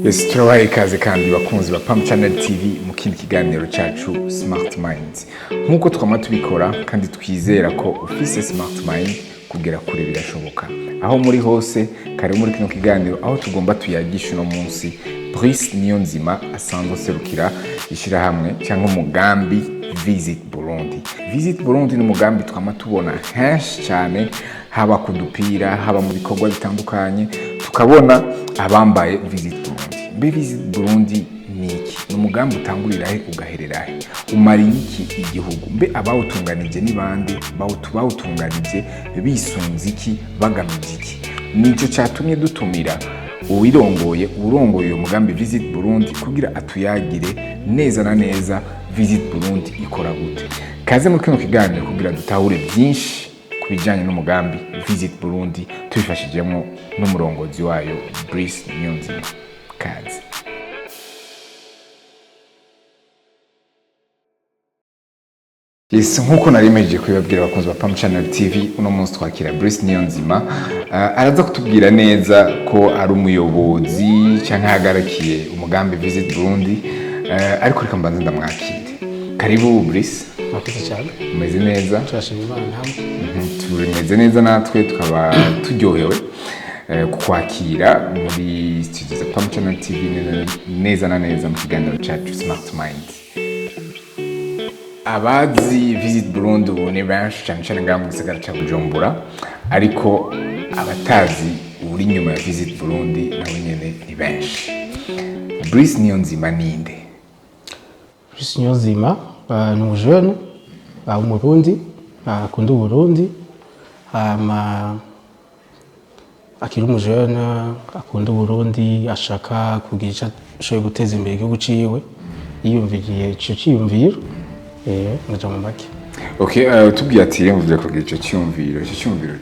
Yes, turabaye ikaze kandi bakunzi ba Pam Channel TV mu kindi kiganiro cyacu Smart Minds. Nkuko twama tubikora kandi twizera ko ufise Smart Mind kugera kure birashoboka. Aho muri hose kare muri kino kiganiro aho tugomba tuyagisha no munsi Brice Niyonzima asanzwe serukira ishira hamwe cyangwa umugambi Visit Burundi. Visit Burundi ni umugambi twama tubona henshi cyane haba kudupira haba mu bikorwa bitandukanye tukabona abambaye Visit Burundi. Mbe Visit Burundi ni iki? Ni umugambi utangurira he ugaherera he? Umariye iki igihugu? Mbe abawutunganije ni bande? Bawutunganije bisunze iki? Bagamije iki? Nico cyatumye dutumira urongoye uyu mugambi Visit Burundi kugira atuyagire neza na neza Visit Burundi ikora gute. Kaze mu kino kiganiro kugira dutahure byinshi kubijanye n'umugambi Visit Burundi tubifashijemo n'umurongozi wayo Brice Niyonzima. Kaze. Yes, nkuko narimeje kwibabwira abakunzi ba Pam Channel TV uno munsi twakira Brice Niyonzima araza kutubwira neza ko ari umuyobozi cyangwa hagarakiye umugambi Visit Burundi ariko reka mbanze ndamwakire. Karibu Brice. Mwakoze cyane. Umeze neza? Turashima Imana hamwe. Tumeze neza natwe tukaba turyohewe kukwakira muri studio za Pam Channel TV neza na neza mu kiganiro cyacu Smart Minds. Abazi Visit Burundi ubu ni benshi cyane cyane ngaha mu gisagara cya Bujumbura, ariko abatazi uri nyuma ya Visit Burundi nabo nyene ni benshi. Brice Niyonzima ninde? Brice Niyonzima ni umujene w'umurundi akunda Burundi, akiri umujene akunda Burundi ashaka kugira icyo ashoboye guteza imbere igihugu ciwe, yiyumviriye ico ciyumviro ngaja mu make. Okay, tubwiye ati mvuze ko ico cyumviro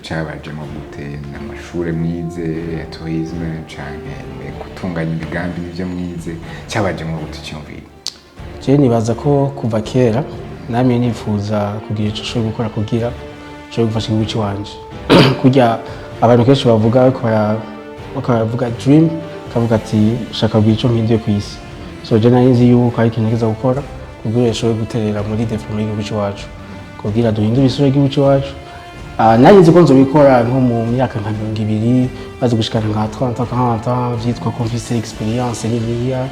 cyabajemo gute n'amashure mwize ya tourisme canke gutunganya imigambi n'ivyo mwize cyabajemo gute cyumviro? Je nibaza ko kuva kera namye nifuza kugira ico ashoboye gukora kugira ashoboye gufasha igihugu ciwanje. Kurya abantu kenshi bavuga bakavuga dream kavuga ati shaka kugira ico mpinduye ku isi. So je nzi yuko ari ikintu ngiza gukora kugira ashoboye guterera muri development y'igihugu ciwacu kugira duhindure isura y'igihugu ciwacu. Nari ko nzobikora nko mu myaka nka 20 bazi gushikana nka 30 40 vyitwa ko mfise experience n'ibiya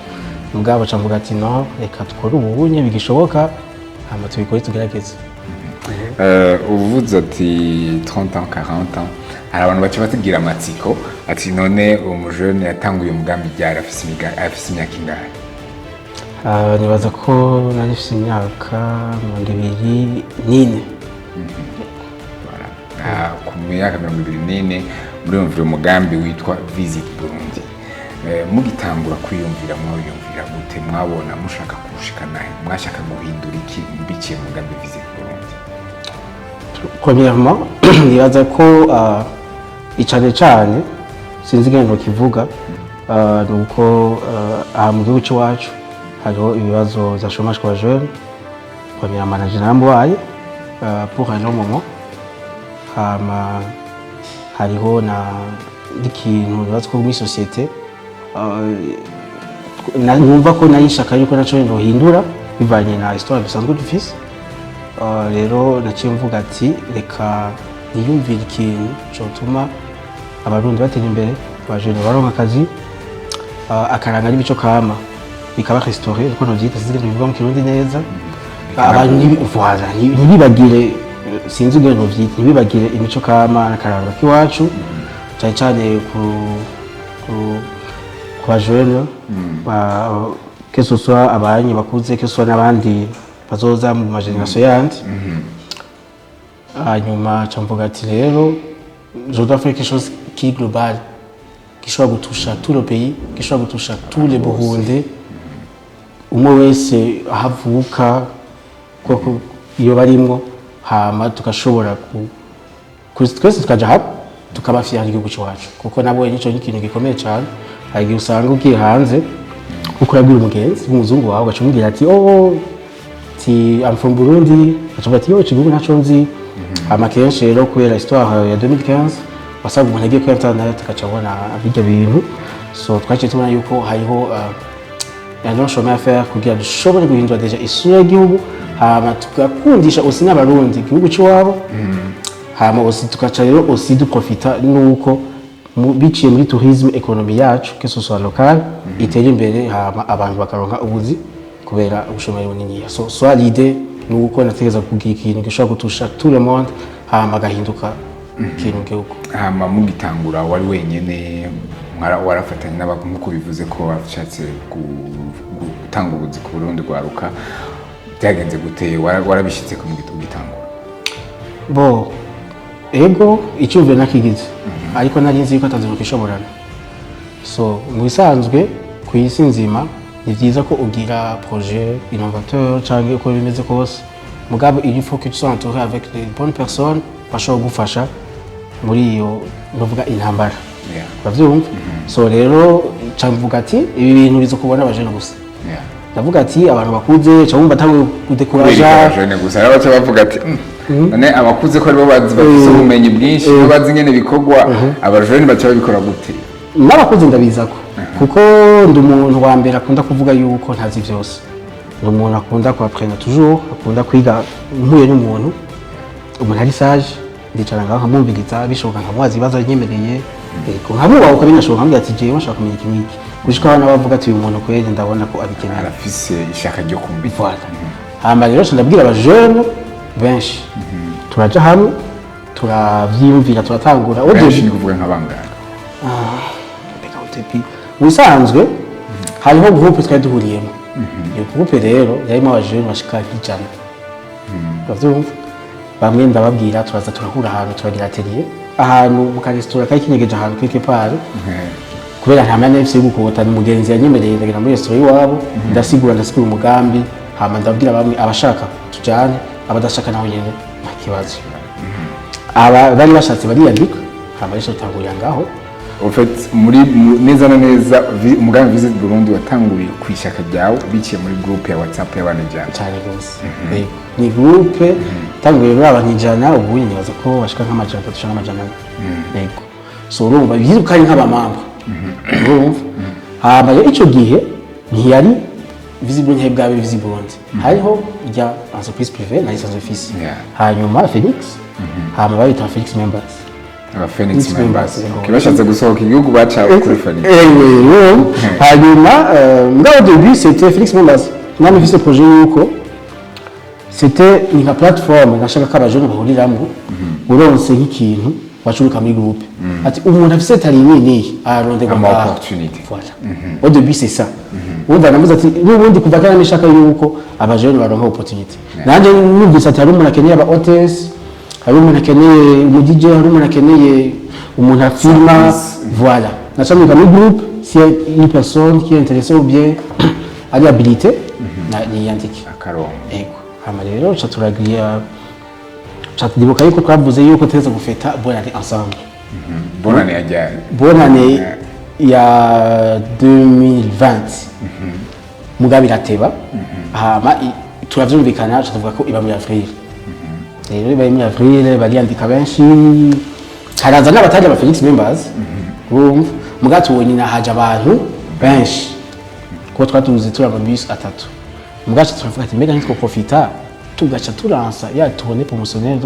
mugabo camvuga ati no reka tukore ubunye bigishoboka hama tubikore tugerageze. Uvuze ati 30 ans 40 ans hari abantu bace batigira amatsiko ati none umujene yatanguye umugambi ryara afise imyaka ingahe? Nibaza ko nari mfise imyaka 24. Ku myaka 24 muri umugambi witwa Visit Burundi. Mugitangura kwiyumvira mwiyumvira gute, mwabona mushaka kushikana he, mwashaka guhindura iki mbikiye umugambi Visit Burundi? Premièrement nibaza ko icane sinzi ngene kivuga nuko mu gihugu cyacu hariho ibibazo za chômage kwa jeune. Premièrement na jeune pour un moment hariho na ikintu nibaza ko muri société numva ko nayishaka yuko naco ndohindura bivanye na histoire bisanzwe dufise. Rero naciye mvuga ati reka niyumvire ikintu cyotuma abarundi batera imbere, abajene baronka akazi, akaranga n'ibico kama bikaba restauré uko novyita sinzi bivuga mu kirundi neza. Abantu ntibibagire sinzi ngene novyita ntibibagire imico kama n'akaranga k'iwacu cyane cyane ku bajene que ce soit abanyi bakuze que ce soit n'abandi bazoza mu mageneration yandi. Hanyuma camvuga ati rero je dois faire quelque chose qui est global, qui soit gutoucha tout le pays, qui soit gutoucha tous les Burundais, umwe wese ahavuka koko iyo barimwo, hama tukashobora twese tukaja hamwe tukaba fier igihugu cyacu kuko nabo nico ikintu gikomeye cyane. Hari usanga ugiye hanze uko urabwira umugenzi w'umuzungu wawe ugacumubwira ati I'm from Burundi, acuba ati igihugu naco nzi. Amakenshi rero kubera histoire ya 2015 wasanga umuntu agiye kuri internet akacabona abijya bintu so twaciye tubona yuko hariho un chemin à faire kugira dushobore guhindura deja isura y'igihugu hama tugakundisha aussi n'abarundi igihugu cy'iwabo hama aussi tugaca rero aussi duprofita nuko biciye muri tourisme économie yacu que ce soit local itera imbere hama abantu bakaronka ubuzi kubera ubushomeri bunini so soit l'idée nuko nategeza kugira ikintu gishobora gutusha tout le monde hama gahinduka ikintu gihugu hama mugitangura wari wenyene warafatanya n'abantu nkuko bivuze ko washatse gutanga ubuzi ku Burundi urwaruka byagenze gute warabishitse ko mugitangura bo ego icyumviro nakigize ariko nari nzi yuko ataziruka ishoborana so mu bisanzwe ku isi nzima ni byiza ko ugira projet innovateur cyangwa uko bimeze kose mugabo il faut que tu sois entouré avec les bonnes personnes bashobora gufasha muri iyo novuga intambara bavyumva so rero camvuga ati ibi bintu bizo kubona abajene gusa ndavuga ati abantu bakuze cyangwa batangwe kudekuraja abajene gusa abaca bavuga ati none abakuze ko aribo bazi bafise ubumenyi bwinshi bazi nyene bikogwa abajene baca babikora gute n'abakuze ndabizako kuko ndi umuntu wa mbere akunda kuvuga yuko ntazi byose ndi umuntu akunda kuapprendre toujours akunda kwiga mpuye n'umuntu umuntu ari sage ndicara ngaho nkamwumvigiza bishoboka nkamubaza ibibazo nyemereye nkamubaho uko binashoboka mbwira ati jewe nshaka kumenya ikintu iki gushika abana bavuga ati uyu muntu kweri ndabona ko abikeneye arafise ishaka ryo kumva hama rero ndabwira abajene benshi turaja hamwe turavyiyumvira turatangura benshi ni kuvuga nk'abangana ubusanzwe hariho groupe twari duhuriyemo iyo groupe rero yarimo abajene bashika 100 bavyumva bamwe ndababwira turaza turahura ahantu turagira atelier ahantu mu karesitora kari kinyegeje ahantu quelque part kubera nta mwana yose gukota n'umugenzi yanyemereye ndagira muri restaurant iwabo ndasigura umugambi hama ndabwira bamwe abashaka tujane abadashaka naho nyene nta kibazo aba bari bashatse bariyandika hama rero tangurira ngaho en fait muri neza na neza umugambi Visit Burundi watanguriye kwishaka ryawo biciye muri groupe ya WhatsApp y'abanijana cyane gose ni groupe tanguriye muri abanijana ubu nibaza ko bashika nk'amajana 3 cyangwa amajana 4 yego so urumva bizirukanye nk'abamamba hama ico gihe ntiyari Visit Burundi hebwabe Visit Burundi hariho rya entreprise privée na licence office hanyuma Felix hama bayita Felix members Phoenix members kibashatse gusohoka igihugu bacawe kuri Phoenix hanyuma au début c'était Phoenix members nani vise projet yuko c'était une plateforme ngashaka ko abajene bahuriramwo uronse nk'ikintu wacuruka muri groupe ati umuntu afise tari nini arondega ama opportunity voilà au début c'est ça wumva namuze ati n'ubundi kuva kana nishaka yuko abajene baronka opportunity nanje numvise ati hari umuntu akeneye aba hotels hari umuntu akeneye umudije hari umuntu akeneye umuntu afirma voilà nachamika muri groupe si une personne qui est intéressée ou bien ari habilité ni yandiki akarongo ego hama rero cha turagiya ndibuka yuko twavuze yuko teza gufeta bonane ensemble bonane yajyanye bonane ya 2020 mugabe irateba hama turavyumvikana tuvuga ko iba muri avril rero bari muri avril bariyandika benshi haraza n'abataje aba Felix members urumva mugato wonyine haje abantu benshi ko twatuze turaba bus 3 mugato turavuga ati mbega nitwo profita tugaca turansa ya tubone promotionnaire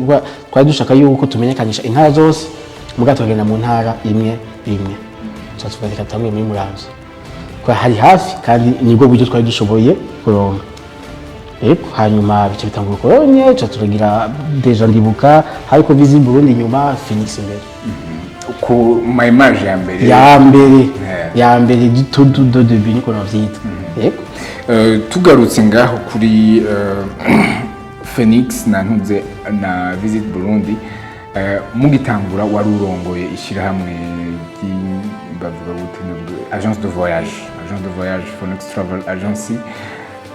twari dushaka yuko tumenyekanisha intara zose mugato bagenda mu ntara imwe cyatuvuga katamwe muri muramvye kwa hari hafi kandi nibwo buryo twari dushoboye kuronka hanyuma bice bitangura koronye cha turagira deja ndibuka hariko Visit Burundi nyuma Phoenix imbere ku my image ya mbere du tout de début niko navyita yego tugarutse ngaho kuri Phoenix nantuze na Visit Burundi mugitangura wari urongoye ishirahamwe bavuga gute agence de voyage Phoenix Travel Agency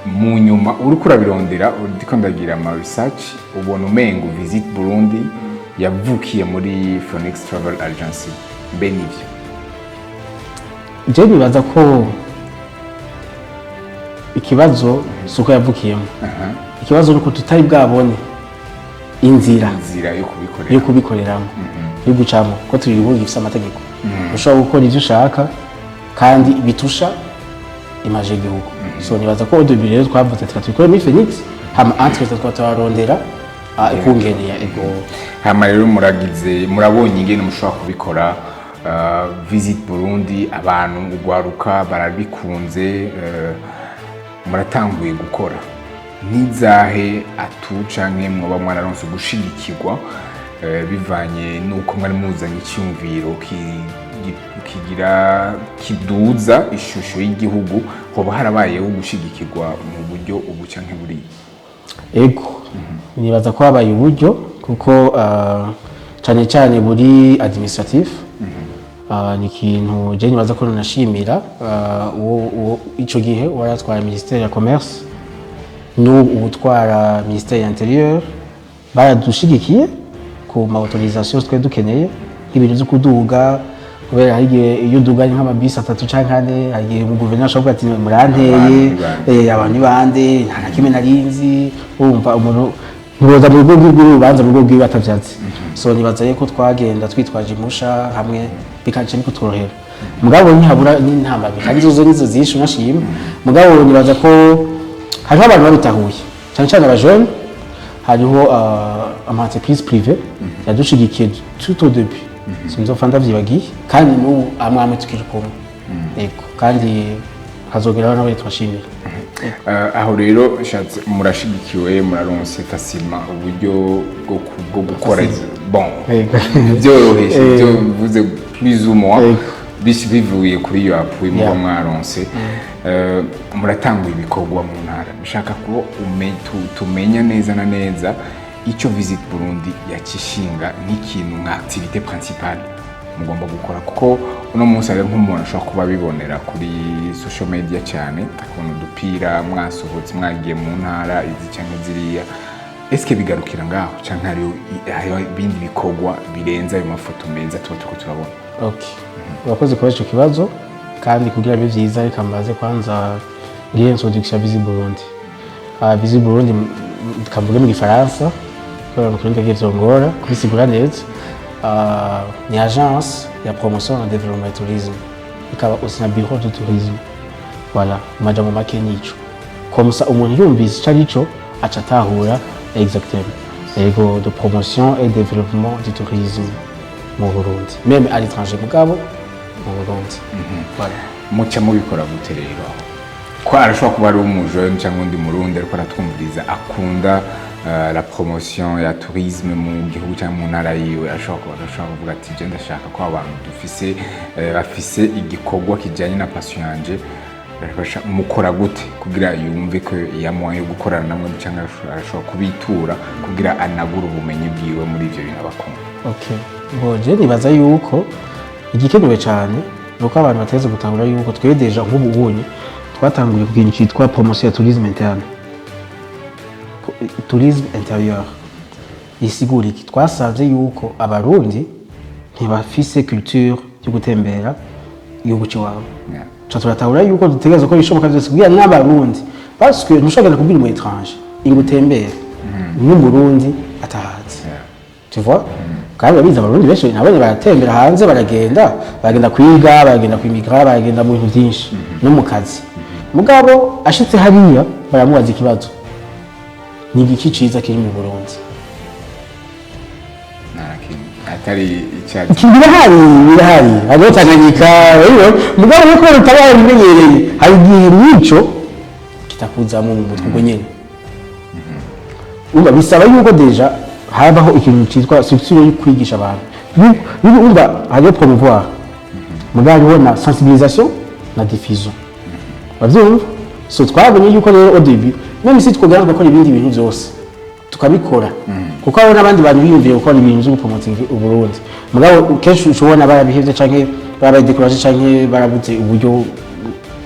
mu nyuma uriko urabirondera uriko ndagira ama research ubona umengo Visit Burundi yavukiye muri Phoenix Travel Agency mbe nivyo je nibaza ko ikibazo suko yavukiyemo ikibazo nuko tutari bwabone inzira yo kubikoreramo yo gucamo ko turi igihugu gifite amategeko ushobora gukora ivyo ushaka kandi bitusha image y'igihugu. So nibaza ko au début rero twavuze tukatubikora muri Phoenix hama entre twatarondera ikungeneye ego. Hama rero murabonye ingene mushobora kubikora Visit Burundi, abantu urwaruka barabikunze, muratanguye gukora nizahe canke mwoba mwararonse gushigikirwa bivanye nuko mwari muzanye icyumviro kigira kiduza ishusho y'igihugu, hoba harabayeho gushigikirwa mu buryo ubu canke buriya? Ego nibaza ko habaye uburyo kuko cyane cyane buri administratif ni ikintu je nibaza ko nashimira ico gihe waratwara ministère ya commerce n'utwara ministère intérieur baradushigikiye ku ma autorisation twe dukeneye ibintu byo kuduga kubera hari iyo duganye nk'amabisi 3 canke 4 hagiye mu guverinoma ashobora ati muranteye abantu bande nta kimwe narinzi urumva umuntu ntiboza mu rwego rw'urubanza mu rwego rw'ibatavyazi. So nibaza yuko twagenda twitwaje imusha hamwe bikaje niko tworohera mugabo ntihabura n'intamba kandi zo nizo zishe unashima mugabo nibaza ko hari abantu babitahuye cyane cyane abajene hariho ama entreprise privée yadushigikiye tout au début sinzofa ndavyibagiye kandi n'ubu amwe tukiri kumwe ego kandi hazogeraho nawe twashimira. Aho rero shatse murashigikiwe muraronse facilement uburyo bwo gukora bon byoroheje byo bivuze plus ou moins bivuye kuri yo apuye mu mwaronse muratanga ibikorwa mu ntara bishaka ko tumenya neza na neza icyo Visit Burundi yakishinga nk'ikintu nka activité principale mugomba gukora, kuko uno munsi ari nk'umuntu ashobora kuba bibonera kuri social media cyane akabona udupira mwasohotse mwagiye mu ntara izi cyangwa ziriya, eske bigarukira ngaho cyangwa hariho ibindi bikorwa birenza ayo mafoto meza tuba turiko turabona? Okay, urakoze kuba ico kibazo kandi kugira bibe vyiza reka mbaze kwanza ngiye introduction ya Visit Burundi. Visit Burundi tukavuga mu gifaransa kubera mu kirundi vyongora kubisigura neza. Ni agence ya promotion et développement du tourisme ikaba aussi na bureau de tourisme, voilà majambo make nico comme ça umuntu yumvise carico aca tahura exactement ego de promotion et développement du tourisme mu Burundi même à l'étranger mugabo mu Burundi. Voilà muca mubikora gute rero ko arashobora kuba ari umujene cyangwa undi murundi ariko aratwumviriza akunda la promotion ya tourisme mu gihugu cyangwa mu ntara yiwe, ashobora kuvuga ati je ndashaka ko abantu dufise bafise igikorwa kijanye na passion yanje mukora gute kugira yumve ko yamuhaye gukorana namwe cyangwa arashobora kubitura kugira anagura ubumenyi bwiwe muri ivyo bintu abakunda? Okay, boje nibaza yuko igikenewe cyane nuko abantu bateze gutangura yuko twedeja nk'ubunye twatanguye ku kintu cyitwa promotion ya tourisme interne, tourisme intérieur. Isigura iki? Twasanze yuko abarundi ntibafise culture yo gutembera igihugu cy'iwabo. Turatahura yuko dutegereza ko bishoboka byose kugira n'abarundi parce que ntushobora kubwira mu étranger ingutembera n'umurundi atahazi. Tu vois? Kandi babiza abarundi benshi nabonye baratembera hanze baragenda kwiga, baragenda kwimigra, baragenda mu bintu byinshi no mu kazi. Mugabo ashitse hariya baramubaza ikibazo, ni igiki ciza kiri mu Burundi? Atari icyatsi birahari hariho Tanganyika mugabo nuko rutabaye bimenyereye hari igihe nico kitakuzamo mu mutwe ubwo nyene. Umva bisaba yuko deja habaho ikintu cyitwa structure yo kwigisha abantu umva hariho promouvoir mugabo hariho na sensibilisation na diffusion bavyumva. So twabonye yuko rero au début même si twogera gukora ibindi bintu byose tukabikora kuko abo n'abandi bantu biyumviye gukora ibintu byo promoting Burundi mugabo kenshi ushobona barabihevye canke baradecourage canke barabuze uburyo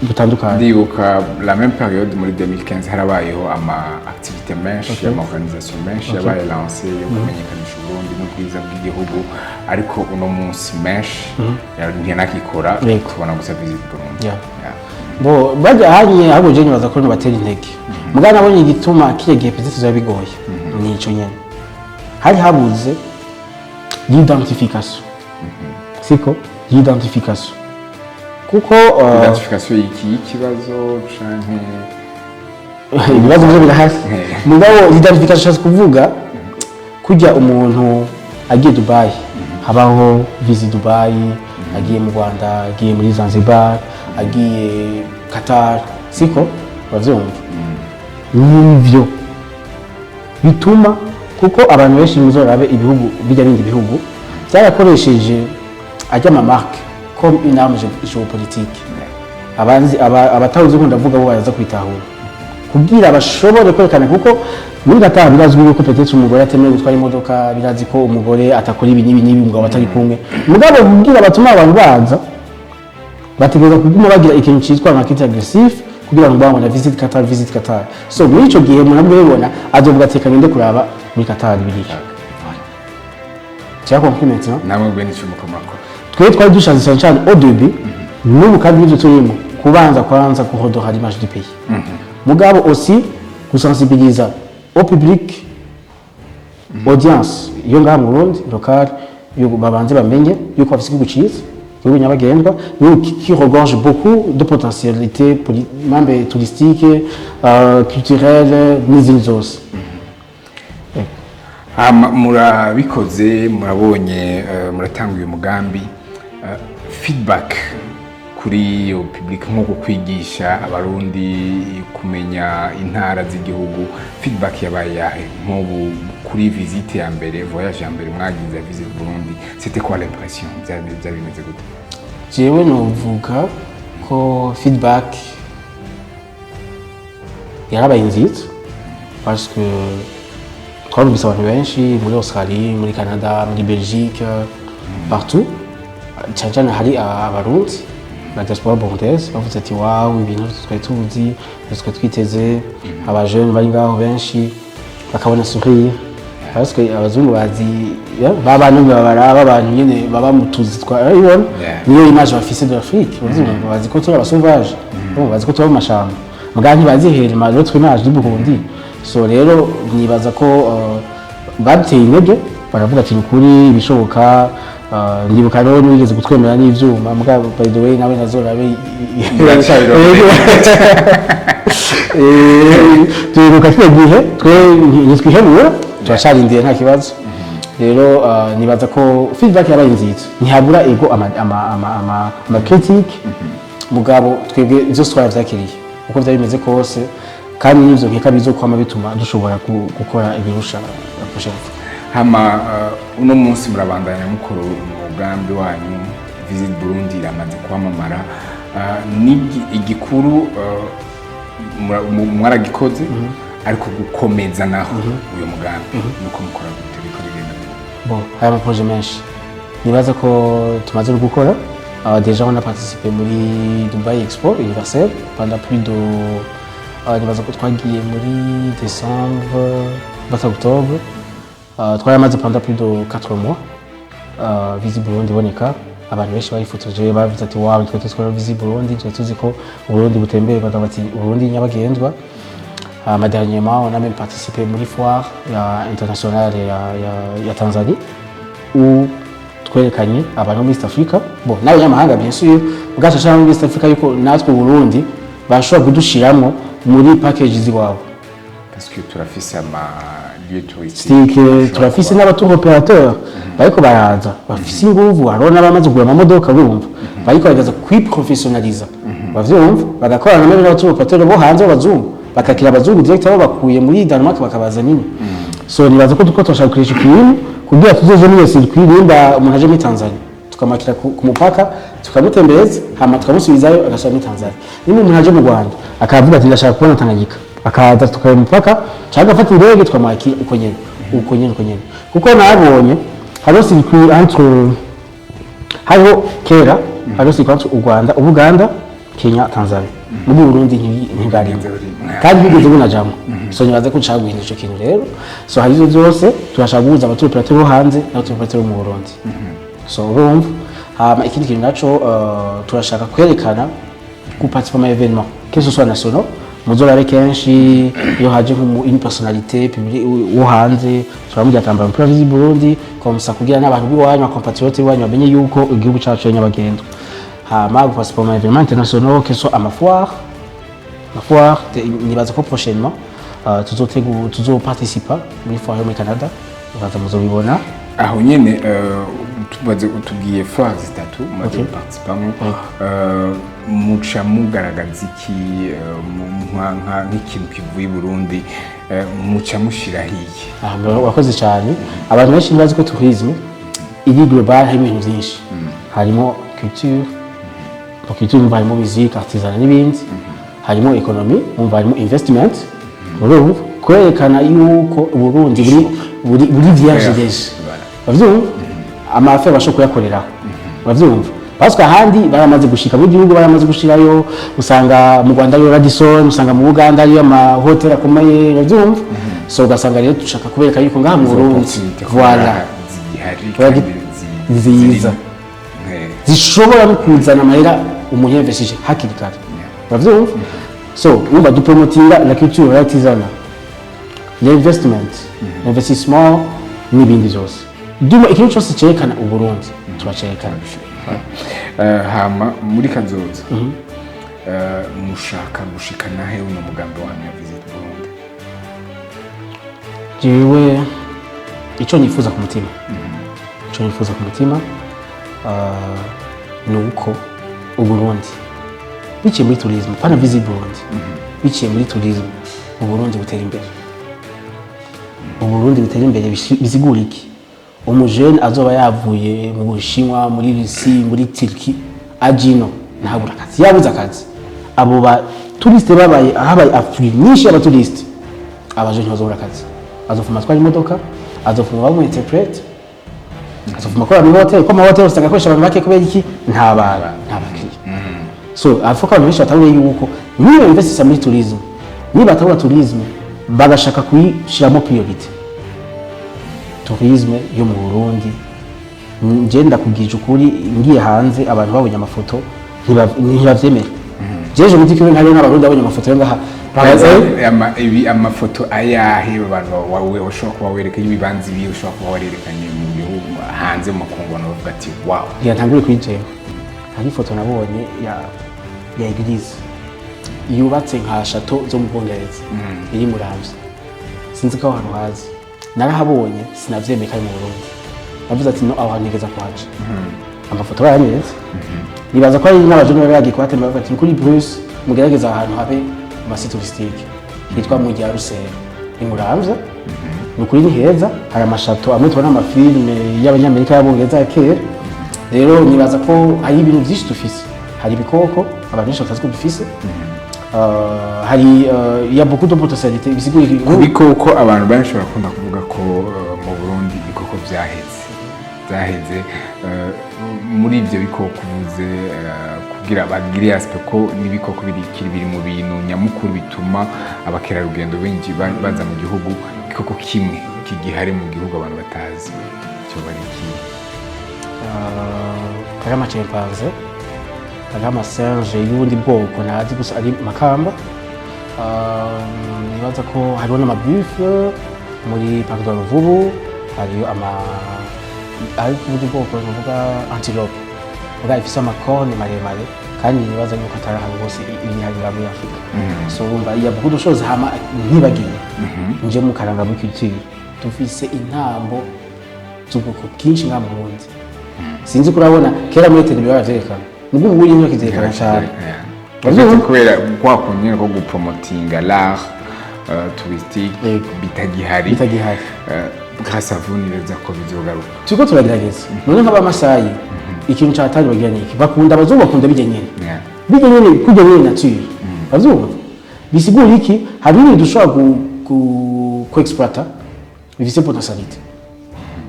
butandukanye. Ndibuka la même période muri 2015 harabayeho ama activité menshi ama organisation menshi yabaye lancé yo kumenyekanisha Burundi no kwiza bw'igihugu, ariko uno munsi menshi ntiyanakikora tubona gusa Visit Burundi. Bo baje hanye abo je nibaza ko batera intege mugana nabonye igituma kiye gihe pezese zabigoye nico nyene hari habuze l'identification siko l'identification kuko identification y'ikibazo canke ibibazo byo birahari mugabo identification kuvuga kujya umuntu agiye Dubai habaho Visit Dubai agiye mu Rwanda agiye muri Zanzibar agiye Qatar siko bavyumva nivyo bituma kuko abantu benshi muzorabe ibihugu bijya bindi bihugu byarakoresheje ajya ama marque comme une arme géopolitique abanzi abatawuzi ko ndavuga bo baraza kwitahura kugira bashobore kwerekana kuko muri Qatar birazwi yuko peut-être umugore atemewe gutwara imodoka birazi ko umugore atakora ibi nibi umugabo atari kumwe mugabo kugira batuma abantu baza bategeza kuguma bagira ikintu cyitwa marketing aggressive kugira ngo babone Visit Qatar so muri ico gihe munabwo bibona azovuga ati kagende kuraba muri Qatar biriya cyako compliment no namwe bwe n'icyo mukomakora twe twari dushanze cyane au début n'ubu kandi ibyo turimo kubanza kuhodoha l'image du pays mugabo aussi gusensibiliser au public audience yo ngaha mu Burundi local yo babanze bamenye yuko bafise igihugu ciza igihugu nyabagendwa qui regorge beaucoup de potentialités même touristiques culturelles n'izindi zose murabikoze murabonye muratanga uyu mugambi feedback kuri iyo public nko kwigisha abarundi kumenya intara z'igihugu feedback yabaye yahe nk'ubu kuri visite ya mbere voyage ya mbere mwagize Visit Burundi c'était quoi l'impression byari bimeze gute jewe novuga ko feedback yarabaye nziza parce que twabise abantu benshi muri Australie muri Canada muri Belgique partout cyane hari abarundi la diaspora burundaise bavuze ati wow ibintu twari tuzi twari twiteze abajeune bari ngaho benshi bakabona sourire parce que abazungu bazi babanu babaraba abantu nyene baba mutuzi twabibona niyo image bafise de l'Afrique bazi ko turi abasauvage bazi ko turi mu mashamba mugandi bazi here ma l'autre image du Burundi so rero nibaza ko bateye intege baravuga ati kuri ibishoboka ndibuka rero nigeze gutwemera n'ivyuma mugabo by the way nawe nazorabe turuka gihe twe nitwihebura turasharindiye nta kibazo rero nibaza ko feedback yabaye nziza ntihabura ego ama critique mugabo twebwe ivyo twavyakiriye uko vyari bimeze kose kandi n'ivyo nkeka bizokwama bituma dushobora gukora ibirusha prochaine hama uno munsi murabandanya mukoro umugambi wanyu Visit Burundi iramaze kwamamara igikuru mwaragikoze ariko gukomeza naho uyo mugambi nuko mukora guteka bigenda bon haya projet menshi nibaza ko tumaze gukora déjà on a participé muri Dubai Expo universelle pendant plus de nibaza ko twagiye muri décembre bata octobre twayamaze pendant plus de 4 mois Visit Burundi iboneka abantu benshi bayifotoje bavuze ati wow twe twara Visit Burundi tuzi ko Burundi butembere bati Burundi nyabagendwa dernièrement on a même participé muri foire internationale ya Tanzanie où twerekanye abantu muri East Africa bon n'abanyamahanga bien sûr ugashasha muri East Africa yuko natwe Burundi bashobora kudushiramo muri packages iwabo parce que turafise ama lieu touristique turafise n'abatour opérateurs bariko baraza bafise inguvu arona bamaze kugura amamodoka bumva bariko bagaza kwiprofessionnaliza bavyumva bagakorana n'abatour opérateurs bo hanze bazungu bakakira abazungu direct abo bakuye muri Denmark bakabaza nini so nibaza ko duko twashaka kurisha ikintu kugira tuzoje muri circuit nimba umuntu aje muri Tanzania tukamakira ku mupaka tukamutembereza hama tukamusubizayo agashaka muri Tanzania nimba umuntu aje mu Rwanda akavuga ati ndashaka kubona Tanganyika akaza tukaye mupaka cyangwa afata indege tukamwakira uko nyene kuko nabonye hariho circuit entre hariho kera hariho circuit entre u Rwanda Uganda Kenya Tanzania mu Burundi ntibari kandi bigeze bunajamo so nyabaze ko nshaka guhindura ico kintu rero so harizo zose turashaka guhuza abatour opérateurs bo hanze n'abatour opérateurs mu Burundi so urumva hama ikindi kintu naco turashaka kwerekana guparticiper mu événement que ce soit national muzorare kenshi iyo haje une personnalité publique wo hanze turamujya atambara mu Visit Burundi comme ça kugira n'abantu biwanyu compatriotes biwanyu bamenye yuko igihugu cyacu nyabagendwa hama gufasha pour événements internationaux que soit ama foire nibaza ko prochainement tuzoparticipa muri foire yo muri Canada baza muzobibona aho nyene tubaze utubwiye foire zitatu maze participamo muca mugaragaza iki nk'ikintu kivuye i Burundi muca mushira hiye wakoze cyane abantu benshi bazi ko tourisme iri global harimo ibintu byinshi harimo culture harimo musique artisanat n'ibindi harimo economy harimo investment urumva kwerekana yuko Burundi buri vierge deje bavyumva amafe basho kuyakoreraho bavyumva parce que ahandi baramaze gushika mu gihugu baramaze gushirayo usanga mu Rwanda yo Radisson usanga mu Uganda yo ama hotel akomeye bavyumva so ugasanga rero dushaka kubereka yuko ngaha mu Burundi voilà ziza zishobora no kuzana amahera umuntu yinvestije hakiri kare bavyumva so umva du promotinga la culture izana l'investment l'investissement n'ibindi byose duma ikintu cyose cyerekana u Burundi turacerekana hama muri kazoza mushaka gushikana he uno mugambi wanyu ya Visit Burundi jewe icyo nifuza ku mutima nuko u Burundi biciye muri tourisme pana Visit Burundi biciye muri tourisme u Burundi butera imbere bizigura iki umujene azoba yavuye mu Bushinwa muri Rusi muri Turki ajino ntabura akazi yabuze akazi abo ba touriste babaye afri nyinshi aba touriste abaje ntibazobura akazi azofuma twari imodoka azofuma bamu interprete azofuma ko mu hotel ko mu hotel usanga akoresha abantu bake kubera iki ntabakiriya so afuka abantu benshi batabuye yuko niba investisa muri tourisme niba atabura tourisme bagashaka kuyishiramo priority tourisme yo mu Burundi ngenda kubwije ukuri ngiye hanze abantu babonye amafoto ntibavyemera jeje mu dikwe nkari n'abarundi babonye amafoto yo ngaha amafoto ayahe abantu wawe ushobora kuba wereka ibibanzi biyo ushobora kuba warerekanye mu gihugu hanze mu makungu bavuga ati wow yantangure kwijeho hari ifoto nabonye ya eglise yubatse nka chateau zo mu Bwongereza iri mu Ramvye sinzi ko abantu hazi narahabonye sinavyemeye kari mu Burundi navuze ati no aho nigeza kwaje amafoto baranyeretse nibaza ko ari n'abajene bagiye kwatemba bati kuri Bruce mugerageza ahantu habe amasi touristique hitwa mu gihe Rusere imuramvye nukuri ni heza hari amashato amwe tubona amafilme y'abanyamerika y'abongereza ya kera rero nibaza ko hari ibintu byinshi dufise hari ibikoko abantu benshi batazi ko dufise hari ya beaucoup de potentialité bisigura ibikoko abantu benshi bakunda kuvuga ko mu Burundi ibikoko byaheze muri ibyo bikoko uvuze kugira bagire aspect ko n'ibikoko biri mu bintu nyamukuru bituma abakerarugendo benshi baza mu gihugu ikoko kimwe kigihari mu gihugu abantu batazi cyo bari iki kama chimpanzee kama singe y'ubundi bwoko ntazi gusa ari makamba nibaza ko hariho n'amabuffle muri parc de Ruvubu hariyo ari ubundi bwoko bavuga antilope bwa ifise amakoni maremare kandi nibaza yuko atari ahantu hose ibiharira muri Afrika so urumva iya beaucoup de choses hama ntibagiye nje mu karanga mu culture dufise intambo z'ubwoko bwinshi nka mu Burundi sinzi kurabona kera muri televiziyo baravyerekana nubwo ubu nyine kizekana cyane bavuze kubera kwakunye ko gupromotinga l'art touristique bitagihari grâce à vous nireza ko bizogaruka tuko turagerageza none nk'abamasayi ikintu cyatari bagira niki bakunda bazuba bakunda bijye nyene kujya nyene nature bazuba bisigura iki hari ibintu dushobora ku exploiter bifise potentialité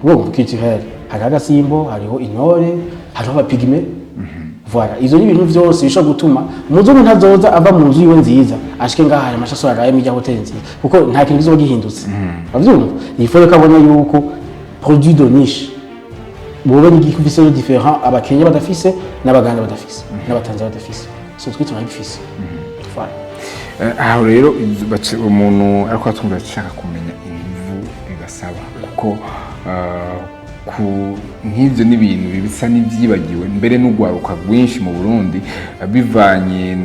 uwo culturel hari agasimbo hariho intore hariho abapigme voilà izo ni ibintu byose bishobora gutuma umuzungu ntazoza ava mu nzu yiwe nziza ashike ngaha hari amashaso agaye mu hotel nziza kuko nta kintu kizoba gihindutse bavyumva ifore kabona yuko produit de niche bobe ni gifise no différent abakenya badafise n'abaganda badafise n'abatanzania badafise so twitwa bifise voilà aho rero umuntu ariko atumva ashaka kumenya inguvu bibasaba kuko nk'ibyo n'ibintu bisa n'ibyibagiwe mbere n'urwaruka rwinshi mu Burundi bivanye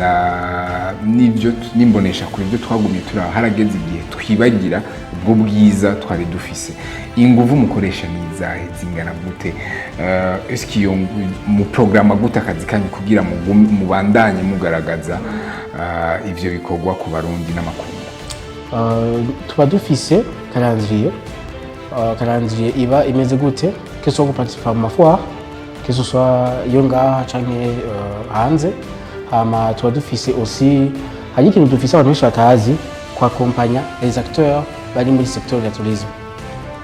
n'ibyo nimbonesha kuri ibyo twagumye turaha harageze igihe twibagira ubwo bwiza twari dufise. Inguvu mukoresha nizahe zingana gute? Eski yo mu programa gute akazi kanyu kugira mubandanye mugaragaza ivyo bikorwa ku Barundi n'amakungu? Tuba dufise calendrier iba imeze gute, que soit participer mu mafoire, que ce soit yo ngaha canke hanze. Hama tuba dufise aussi hari ikintu dufise abantu benshi batazi kwa accompagner les acteurs bari muri secteur ya tourisme.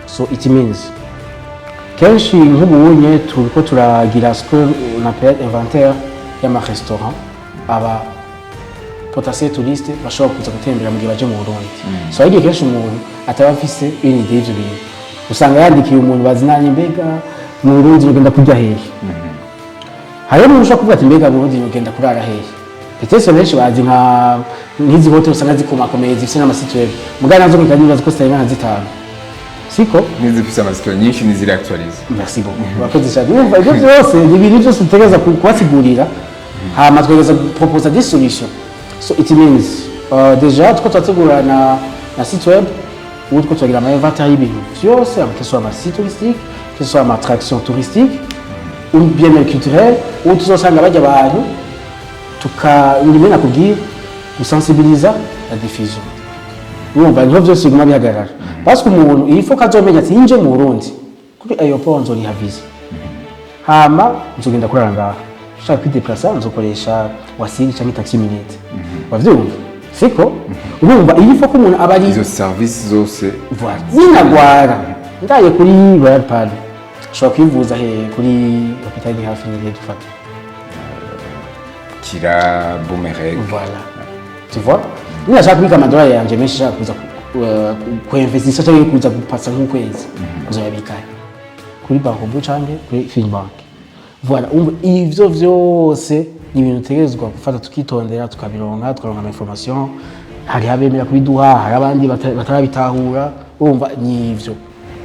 So it means kenshi nk'ubunye turiko turagira ce qu'on appelle inventaire y'ama restaurant aba potentiel touriste bashobora kuza gutembera mu gihe baje mu Burundi. So hari igihe kenshi umuntu ataba afise une idée y'ivyo bintu, usanga yandikiye umuntu bazinanye mbega mu Burundi ugenda kurya hehe. Hariho umuntu ushobora kuvuga ati mbega mu Burundi ugenda kurara hehe. Petese benshi bazi nk'izi hotel usanga zikomakomeye zifise n'amasite web mugana nazo kuganira ziko sitari nka zitanu siko n'izifise amasite nyinshi n'iziri actualize. Merci beaucoup. Bakoze cyane umva ibyo byose ni ibintu byose tutegeza kubasigurira hama twegeza proposer des solutions. So it means déjà tuko twategura na site web où tuko twagira ama inventaire y'ibintu byose que ce soit ama site touristique, que ce soit ama attraction touristique ou bien culturel où tuzosanga bajya abantu tukarimena kubwira gusensibiliser la diffusion. Urumva niho byose biguma bihagarara parce que umuntu il faut kazomenya ati inje mu Burundi kuri aeroport nzori havize hama nzogenda kurara ngaha ushaka kwideplacer nzokoresha wasiri cyangwa taxi minute bavyumva siko urumva il faut ko umuntu abari izo service zose voilà ninagwara ndaye kuri Royal Pad ushobora kwivuza he kuri hopital hafi ni dufata kira Bumereg. Voilà. Tu vois? Nina shaka kubika amadolari yanje menshi shaka kuza kuinvestisha cyangwa kuza gupasa nk'ukwezi. Uzayabika kuri banko canke kuri Finbank. Voilà, ivyo vyose ni ibintu tegerezwa gufata tukitondera tukabironka tukaronka information. Hari abemera kubiduha, hari abandi batarabitahura, umva ni ivyo.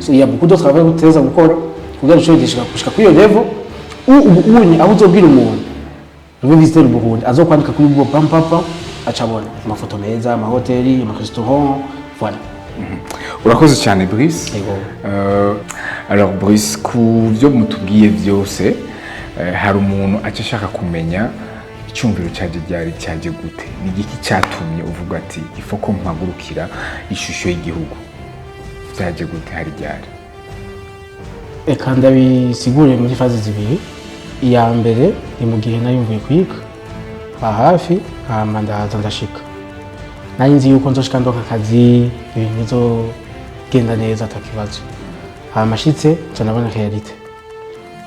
So ya beaucoup d'autres travaux guteza gukora kugira ushobora gushika kuri yo level ubu aho uzobwira umuntu Visit Burundi azokwandika kuri Google papa acabona amafoto meza amahoteli amarestaurant voilà. Urakoze cyane Brice. Alors Brice ku byo mutubwiye byose hari umuntu acashaka kumenya icyumviro cyaje gute ni igiki cyatumye uvuga ati ifoko mpagurukira ishusho y'igihugu cyaje gute hari ryari? Eka ndabisigure muri faze zibiri. Iya mbere ni mu gihe nayumvuye kwiga hafi hama ndaza ndashika nari nzi yuko nzoshika ndoka akazi ibintu bizogenda neza atakibazo hama shitse nabona realite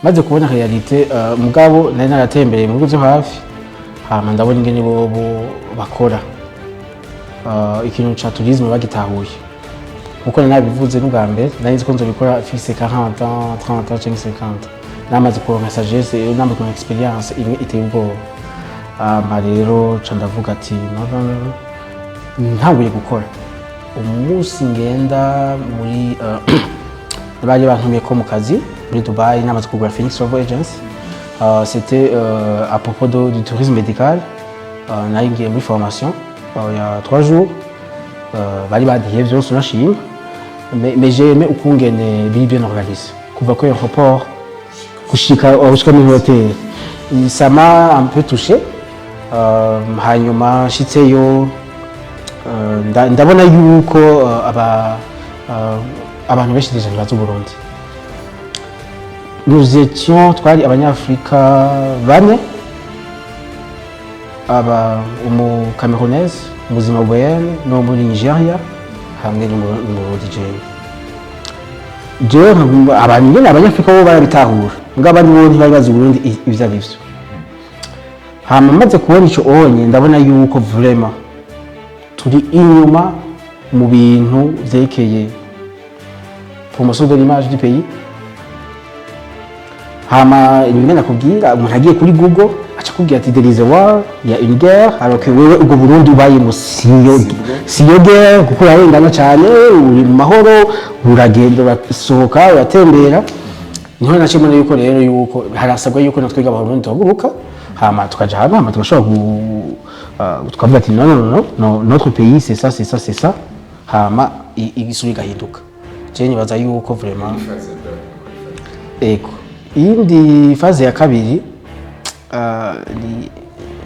maze kubona realite mugabo nari naratembereye mu bigo byo hafi hama ndabona ingene bobo bakora ikintu ca tourisme bagitahuye uko nabivuze n'ubwa mbere nari nzi ko nzobikora fixe 40 ans 30 ans 50 namaze kuronka sagesse namaze kuronka experience imwe iteye ubwoba rero ca ndavuga ati ntabuye gukora umunsi ngenda muri bari bantumiye ko mu kazi muri Dubai namaze kugura Phoenix Travel Agency. C'était à propos du tourisme médical. Nari ngiye muri formation il y a 3 jours bari badiye byose urashimye mais j'ai aimé ukungene biri bien organisé kuva ko aéroport gushika muri hotel ça m'a un peu touché. Hanyuma shitseyo ndabona yuko abantu benshi deja baza Burundi. Nous étions twari abanyafrika bane umu Camerounaise umu Zimbabwean no muri Nigeria hamwe n'umu DJ. Je abantu nyene abanyafrika bo barabitahura ngabandi bo ntibari bazi Burundi ivyo bivyo. Hama maze kubona ico onye ndabona yuko vraiment turi inyuma mu bintu vyekeye promotion de l'image du pays. Hama ibintu nakubwira umuntu agiye kuri Google aca kubwira ati there is a war ya une guerre alors que wewe ubwo Burundi ubaye mu siyo guerre kuko yarengana cyane uri mu mahoro uragenda urasohoka uratembera niho naciye mbona yuko rero yuko harasabwa yuko natwiga abarundi tuhaguruka hama tukaja hamwe hama tugashobora tukavuga ati no notre pays c'est ça c'est ça c'est ça hama igisura igahinduka je nibaza yuko vraiment ego iyindi faze ya kabiri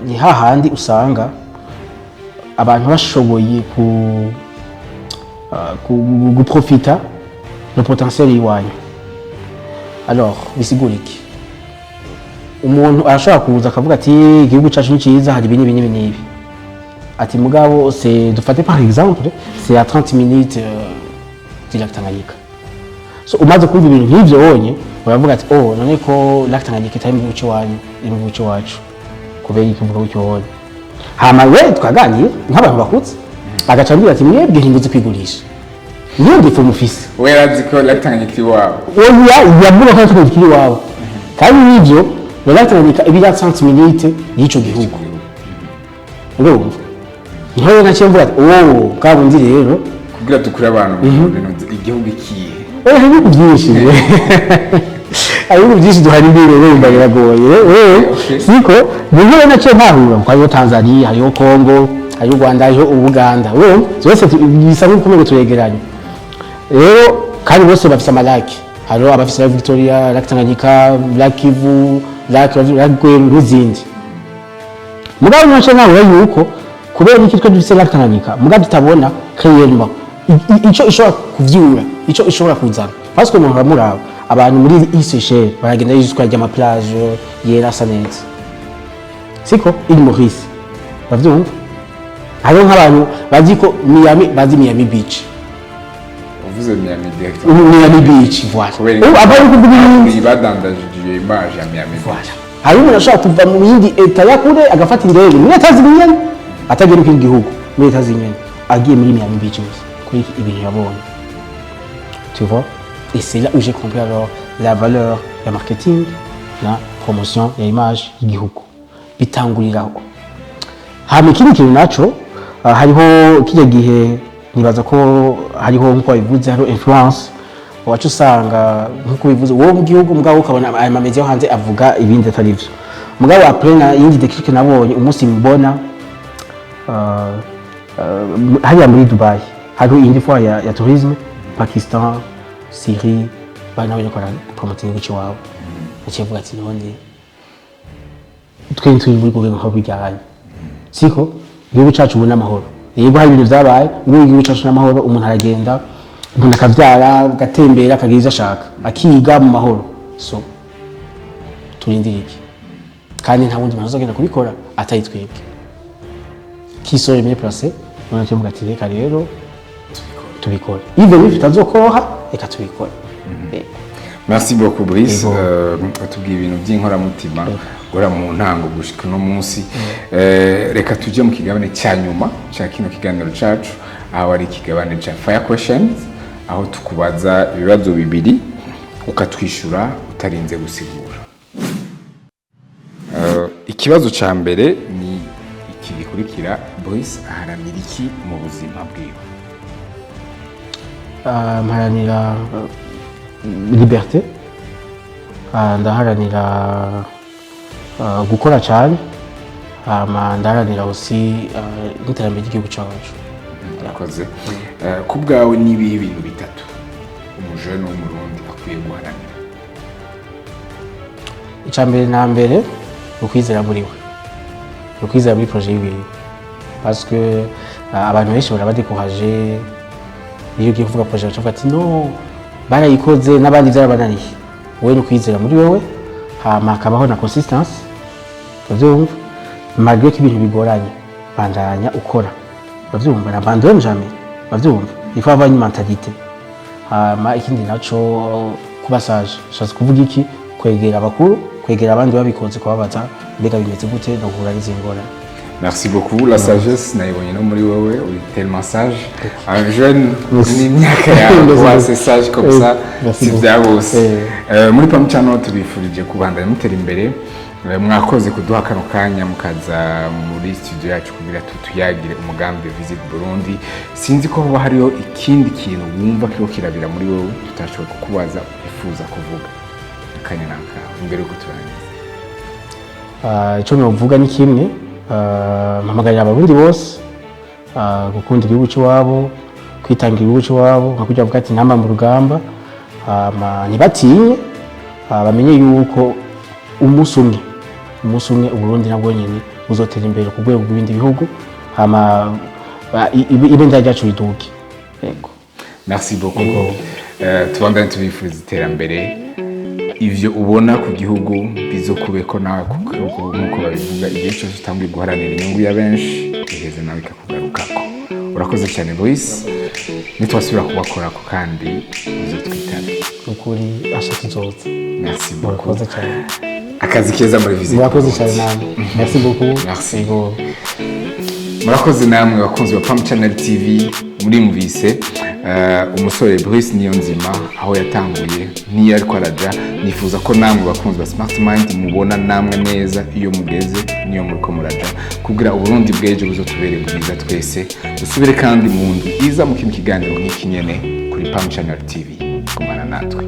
ni hahandi usanga abantu bashoboye guprofita le potentiel yiwanyu. Alors bisigura iki? Umuntu arashobora kuza akavuga ati igihugu cyacu ni cyiza hari ibintu n'ibi ati mugabo c'est dufate par exemple c'est à 30 minutes du lac Tanganyika. So umaze kumva ibintu nk'ivyo wonye uravuga ati oh none ko lac Tanganyika itari mu buce wanyu iri mu buce wacu kubera iki uvuga ucyo wonye. Hama we twaganira nk'abantu bakutse agacambira ati mwebwe ntimbuze kwigurisha niyo ndifo mufise werazi ko lac Tanganyika iri wawe yavuga ko Tanganyika iri wawe kandi n'ivyo lac Tanganyika ibira 30 minutes y'ico gihugu urumva niho naciye mvuga oh kabundi rero kugira tukure abantu igihugu ikiye hari ibintu byinshi hari ibintu byinshi duhari rero biragoye siko niho naciye mpahura ko hariho Tanzania hariho Congo hariho Rwanda hariho Uganda zose bisa nk'uko tuyegeranye rero kandi bose bafise amalaki hariho abafise la Victoria lac Tanganyika lac Kivu lac Rwego n'izindi mugabo naciye mpahura yuko kubera iki twe dufise lac Tanganyika mugabo tutabona réellement ico ishobora kuvyura ico ishobora kuzana parce que umuntu amuraba abantu muri Seychelles baragenda yisukwa ry'ama plage yera asa neza siko ili Maurice bavyumva hariho nk'abantu bazi ko Miami Beach uvuze Miami Beach voilà abantu kuvuga badandaje image ya Miami Beach hari umuntu ashobora kuva mu yindi eta ya kure agafata indege muri Etazi nyene atagera ku gihugu muri Etazi nyene agiye muri Miami Beach kuri ibintu yabonye tu vois et c'est là où j'ai compris alors la valeur ya marketing na promotion ya image y'igihugu bitanguriraho hama ikindi kintu naco hariho kije gihe nibaza ko hariho nko bivuze hariho influence wacu usanga nkuko bivuze wo mu gihugu mugabo ukabona aya mamezi yo hanze avuga ibindi atari byo mugabo après na yindi déclic nabonye umunsi mbona hariya muri Dubai hariho indi fois ya tourisme Pakistan Syrie bana bari gukora promoting y'icyo wabo akivuga ati none twe turi muri gogo nko bijyanye siko igihugu cyacu ubona amahoro yego hari ibintu byabaye ngo igihugu cyacu n'amahoro umuntu aragenda umuntu akavyara agatembera akagira ivyo ashaka akiga mu mahoro so turindira iki kandi nta wundi muntu azogenda kubikora atari twebwe kisore mie place none cyo mugati reka rero tubikora even if tazokoroha reka tubikora Merci beaucoup Brice tubwiye ibintu by'inkoramutima gora mu ntango gushika no munsi reka tuje mu kigabane cya nyuma cya kino kiganiro cacu aho ari kigabane cya fire questions aho tukubaza ibibazo bibiri ukatwishura utarinze gusigura ikibazo ca mbere ni iki gikurikira Brice aharanira iki mu buzima bwiwe mparanira liberté ndaharanira gukora cyane ndaharanira aussi n'iterambere ry'igihugu cyacu yakoze kubwawe nibihe bintu bitatu umujene w'umurundi akwiye guharanira icambere na mbere ukwizera muri we ukwizera muri projet yiwe parce que abantu benshi barabadikohaje iyo ugiye kuvuga projet bavuga ati no barayikoze n'abandi byarabananiye wowe no kwizera muri wewe hama akabaho na consistance bavyumva malgré ko ibintu bigoranye bandanya ukora bavyumva na bandone jamais bavyumva il faut avoir une mentalité hama ikindi naco kubasage shatse kuvuga iki kwegera abakuru kwegera abandi babikoze kubabaza mbega bimeze gute no guhura n'izingora. Merci beaucoup, la sagesse naibonye no muri wewe uri tellement sage un jeune ni myaka yawe c'est sage comme ça si bya bose muri Pam Channel tubifurije kubandanya mutera imbere mwakoze kuduha kano kanya mukaza muri studio yacu kugira tutuyagire umugambi Visit Burundi sinzi ko hoba hariyo ikindi kintu wumva kiro kirabira muri wewe tutashoboye kukubaza ifuza kuvuga akanya naka imbere yuko turangiza. Ico novuga ni kimwe, mpamagarira abarundi bose gukunda igihugu cy'iwabo, kwitangira igihugu cy'iwabo, nka kurya bavuga ati ntamba mu rugamba, ntibatinye, bamenye yuko umunsi umwe Uburundi nabwo nyene buzotera imbere ku rwego rw'ibindi bihugu, ibendera ryacu riduge. Yego. Merci beaucoup. Tubandane tubifuriza iterambere, ivyo ubona ku gihugu bizokubeko nawe kuko nkuko babivuga igihe cyose utangiye guharanira inyungu ya benshi iheze nawe ikakugarukako. Urakoze cyane Boyce, nitwasubira kubakorako kandi uzotwitana ukuri ashaka zoza. Merci beaucoup. Urakoze cyane. Akazi keza muri Visit. Murakoze cyane namwe. Merci beaucoup. Merci. Murakoze namwe bakunzi ba Pam Channel TV, muri mvise umusore Boyce Niyonzima aho yatanguye niyo ariko araja, nifuza ko namwe bakunzi ba Smart Mind mubona namwe neza iyo mugeze niyo muriko muraja kugira Uburundi bweje buzotubere bwiza twese. Dusubire kandi mu ndwi iza mu kiganiro nk'iki nyene kuri Pam Channel TV. Kumana natwe.